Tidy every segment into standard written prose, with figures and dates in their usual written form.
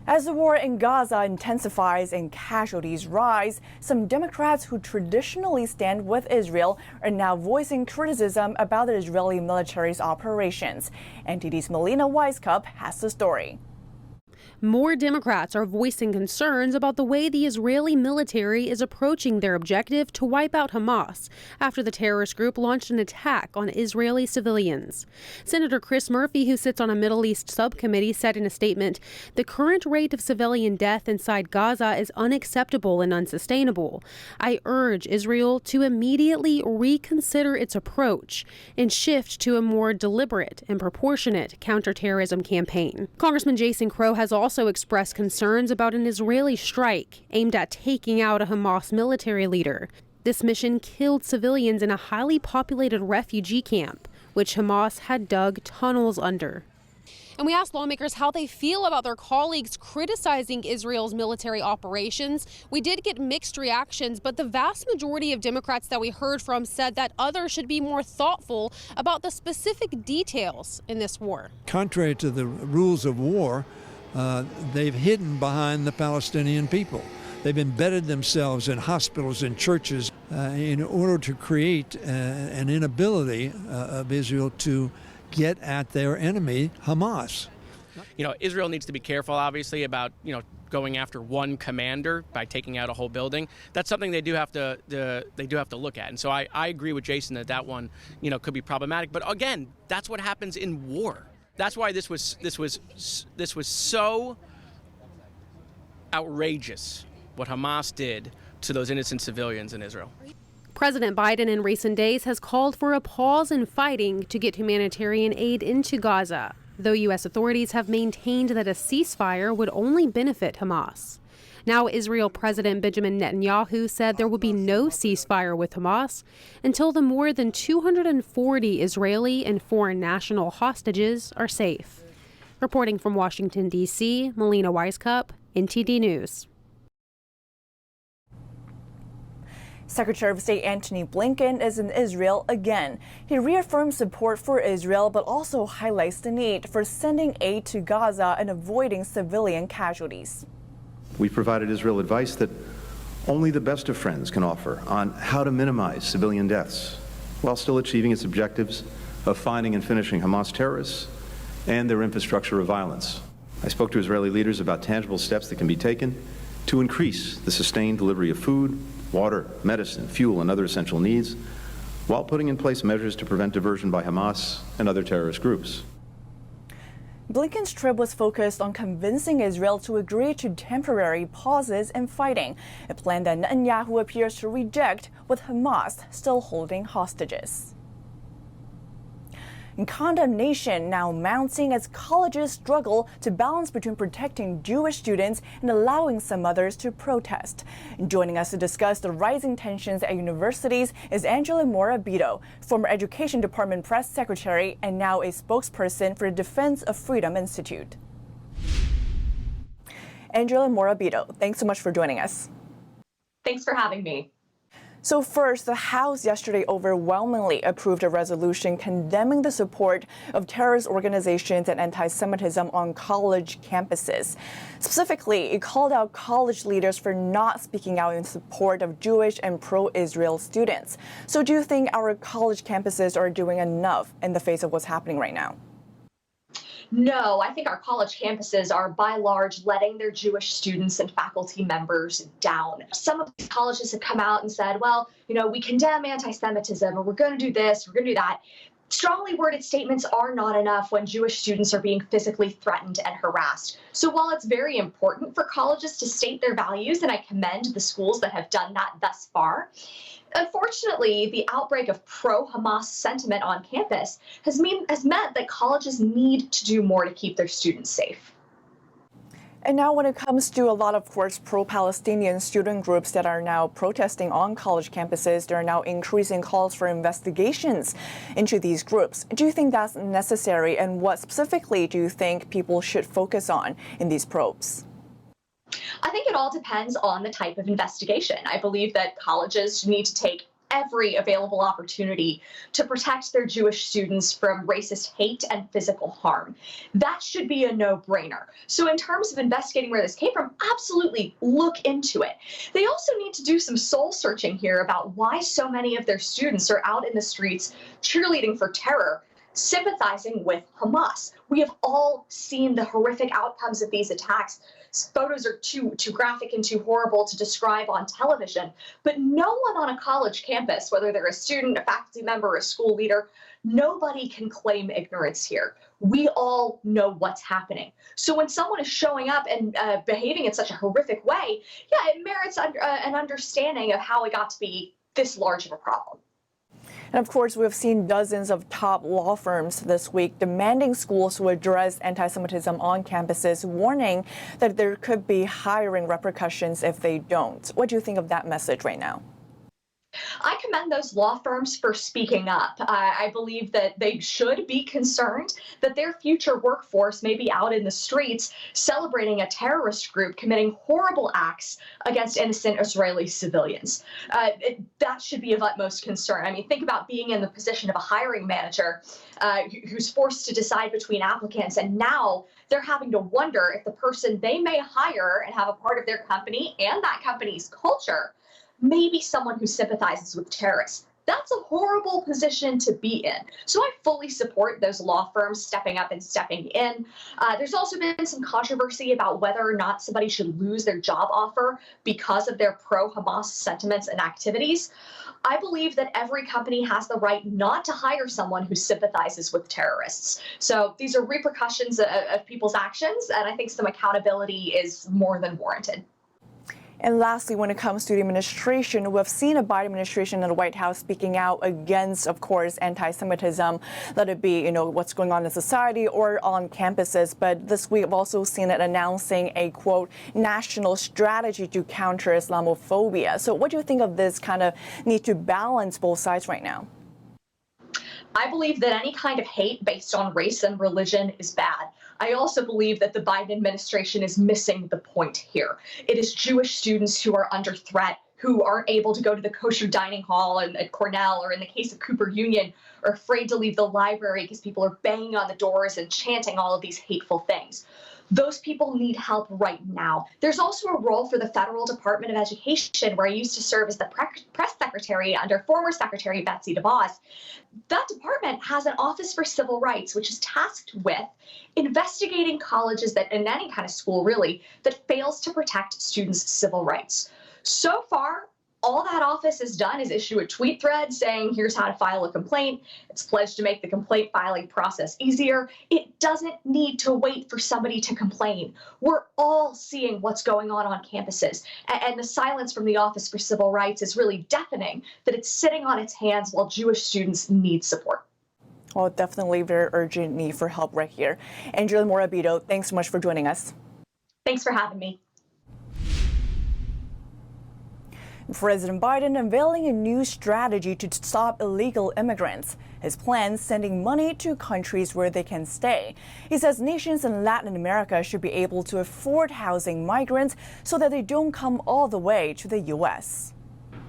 As the war in Gaza intensifies and casualties rise, some Democrats who traditionally stand with Israel are now voicing criticism about the Israeli military's operations. NTD's Melina Weiskup has the story. More Democrats are voicing concerns about the way the Israeli military is approaching their objective to wipe out Hamas after the terrorist group launched an attack on Israeli civilians. Senator Chris Murphy, who sits on a Middle East subcommittee, said in a statement, "The current rate of civilian death inside Gaza is unacceptable and unsustainable. I urge Israel to immediately reconsider its approach and shift to a more deliberate and proportionate counterterrorism campaign." Congressman Jason Crow has also expressed concerns about an Israeli strike aimed at taking out a Hamas military leader. This mission killed civilians in a highly populated refugee camp, which Hamas had dug tunnels under. And we asked lawmakers how they feel about their colleagues criticizing Israel's military operations. We did get mixed reactions, but the vast majority of Democrats that we heard from said that others should be more thoughtful about the specific details in this war. Contrary to the rules of war, they've hidden behind the Palestinian people. They've embedded themselves in hospitals and churches in order to create an inability of Israel to get at their enemy, Hamas. Israel needs to be careful, obviously, about, going after one commander by taking out a whole building. That's something they do have to look at. And so I agree with Jason that one, could be problematic. But again, that's what happens in war. That's why this was so outrageous what Hamas did to those innocent civilians in Israel. President Biden in recent days has called for a pause in fighting to get humanitarian aid into Gaza, though U.S. authorities have maintained that a ceasefire would only benefit Hamas. Now, Israel President Benjamin Netanyahu said there will be no ceasefire with Hamas until the more than 240 Israeli and foreign national hostages are safe. Reporting from Washington, D.C., Melina Weiskup, NTD News. Secretary of State Antony Blinken is in Israel again. He reaffirms support for Israel, but also highlights the need for sending aid to Gaza and avoiding civilian casualties. We provided Israel advice that only the best of friends can offer on how to minimize civilian deaths while still achieving its objectives of finding and finishing Hamas terrorists and their infrastructure of violence. I spoke to Israeli leaders about tangible steps that can be taken to increase the sustained delivery of food, water, medicine, fuel, and other essential needs, while putting in place measures to prevent diversion by Hamas and other terrorist groups. Blinken's trip was focused on convincing Israel to agree to temporary pauses in fighting, a plan that Netanyahu appears to reject, with Hamas still holding hostages. And condemnation now mounting as colleges struggle to balance between protecting Jewish students and allowing some others to protest. Joining us to discuss the rising tensions at universities is Angela Morabito, former Education Department Press Secretary and now a spokesperson for the Defense of Freedom Institute. Angela Morabito, thanks so much for joining us. Thanks for having me. So first, the House yesterday overwhelmingly approved a resolution condemning the support of terrorist organizations and anti-Semitism on college campuses. Specifically, it called out college leaders for not speaking out in support of Jewish and pro-Israel students. So do you think our college campuses are doing enough in the face of what's happening right now? No, I think our college campuses are by large letting their Jewish students and faculty members down. Some of these colleges have come out and said, well, we condemn anti-Semitism, or we're going to do this, we're going to do that. Strongly worded statements are not enough when Jewish students are being physically threatened and harassed. So while it's very important for colleges to state their values, and I commend the schools that have done that thus far, unfortunately, the outbreak of pro-Hamas sentiment on campus has meant that colleges need to do more to keep their students safe. And now when it comes to a lot of, course, pro-Palestinian student groups that are now protesting on college campuses, there are now increasing calls for investigations into these groups. Do you think that's necessary, and what specifically do you think people should focus on in these probes? I think it all depends on the type of investigation. I believe that colleges need to take every available opportunity to protect their Jewish students from racist hate and physical harm. That should be a no-brainer. So in terms of investigating where this came from, absolutely look into it. They also need to do some soul searching here about why so many of their students are out in the streets cheerleading for terror, sympathizing with Hamas. We have all seen the horrific outcomes of these attacks. Photos are too graphic and too horrible to describe on television, but no one on a college campus, whether they're a student, a faculty member, or a school leader, nobody can claim ignorance here. We all know what's happening. So when someone is showing up and behaving in such a horrific way, yeah, it merits an understanding of how it got to be this large of a problem. And of course, we've seen dozens of top law firms this week demanding schools to address anti-Semitism on campuses, warning that there could be hiring repercussions if they don't. What do you think of that message right now? I commend those law firms for speaking up. I believe that they should be concerned that their future workforce may be out in the streets celebrating a terrorist group committing horrible acts against innocent Israeli civilians. That should be of utmost concern. I mean, think about being in the position of a hiring manager who's forced to decide between applicants, and now they're having to wonder if the person they may hire and have a part of their company and that company's culture maybe someone who sympathizes with terrorists. That's a horrible position to be in. So I fully support those law firms stepping up and stepping in. There's also been some controversy about whether or not somebody should lose their job offer because of their pro-Hamas sentiments and activities. I believe that every company has the right not to hire someone who sympathizes with terrorists. So these are repercussions of people's actions, and I think some accountability is more than warranted. And lastly, when it comes to the administration, we've seen a Biden administration in the White House speaking out against, of course, anti-Semitism, let it be, what's going on in society or on campuses. But this week, we've also seen it announcing a, quote, national strategy to counter Islamophobia. So what do you think of this kind of need to balance both sides right now? I believe that any kind of hate based on race and religion is bad. I also believe that the Biden administration is missing the point here. It is Jewish students who are under threat, who aren't able to go to the kosher dining hall at Cornell, or in the case of Cooper Union, are afraid to leave the library because people are banging on the doors and chanting all of these hateful things. Those people need help right now. There's also a role for the Federal Department of Education, where I used to serve as the press secretary under former Secretary Betsy DeVos. That department has an Office for Civil Rights, which is tasked with investigating colleges that, in any kind of school really, that fails to protect students' civil rights. So far, all that office has done is issue a tweet thread saying, here's how to file a complaint. It's pledged to make the complaint filing process easier. It doesn't need to wait for somebody to complain. We're all seeing what's going on campuses. And the silence from the Office for Civil Rights is really deafening, that it's sitting on its hands while Jewish students need support. Well, definitely very urgent need for help right here. Angela Morabito, thanks so much for joining us. Thanks for having me. President Biden unveiling a new strategy to stop illegal immigrants. His plan sending money to countries where they can stay. He says nations in Latin America should be able to afford housing migrants so that they don't come all the way to the U.S.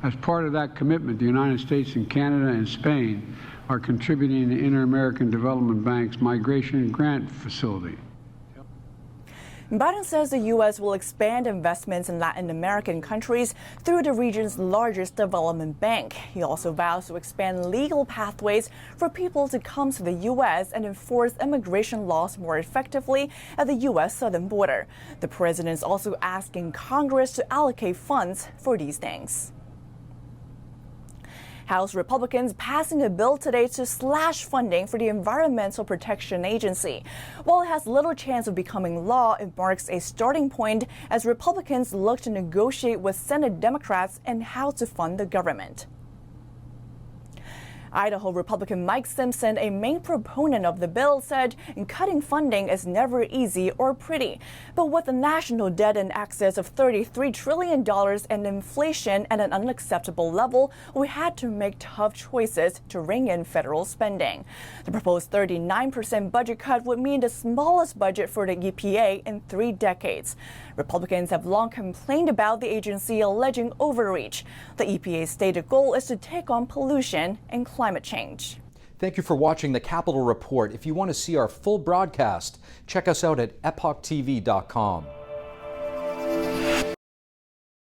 As part of that commitment, the United States and Canada and Spain are contributing to Inter-American Development Bank's Migration Grant Facility. Biden says the U.S. will expand investments in Latin American countries through the region's largest development bank. He also vows to expand legal pathways for people to come to the U.S. and enforce immigration laws more effectively at the U.S. southern border. The president is also asking Congress to allocate funds for these things. House Republicans passing a bill today to slash funding for the Environmental Protection Agency. While it has little chance of becoming law, it marks a starting point as Republicans look to negotiate with Senate Democrats on how to fund the government. Idaho Republican Mike Simpson, a main proponent of the bill, said cutting funding is never easy or pretty. But with the national debt in excess of $33 trillion and inflation at an unacceptable level, we had to make tough choices to rein in federal spending. The proposed 39% budget cut would mean the smallest budget for the EPA in 3 decades. Republicans have long complained about the agency alleging overreach. The EPA's stated goal is to take on pollution and climate change. Thank you for watching the Capitol Report. If you want to see our full broadcast, check us out at epochtv.com.